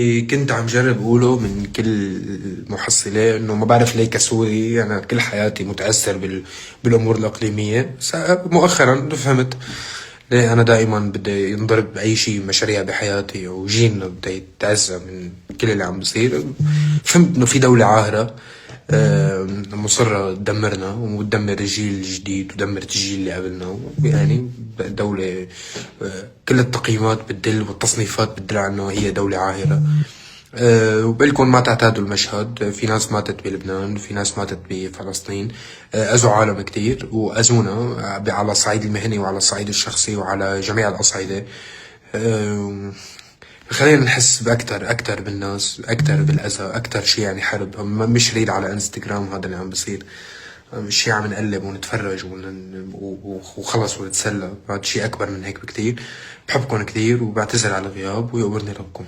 كنت عم جرب أقوله من كل محصلة إنه ما بعرف ليه كسوري أنا كل حياتي متأثر بالأمور الإقليمية. بس مؤخرا فهمت ليه أنا دائما بدي ينضرب بأي شيء مشاريع بحياتي وجيلنا بده يتأذى من كل اللي عم بصير. فهمت إنه في دولة عاهرة مصرة تدمرنا وتدمر الجيل الجديد ودمرت الجيل اللي قبلنا. يعني دولة كل التقييمات بتدل والتصنيفات بتدل على انه هي دولة عاهرة. وبالكم ما تعتادوا المشهد، في ناس ماتت بلبنان وفي ناس ماتت بفلسطين. أذوا عالم كتير وأذونا على الصعيد المهني وعلى الصعيد الشخصي وعلى جميع الأصعدة. آه، خلينا نحس بأكتر بالناس، أكتر بالأذى، أكتر شي يعني حرب. مش ريل على انستغرام هذا اللي عم بصير، مش شي عم نقلب ونتفرج وخلص ونتسلى. هذا شي أكبر من هيك بكتير. بحبكم كتير وبعتذر على الغياب ويقبرني ربكم.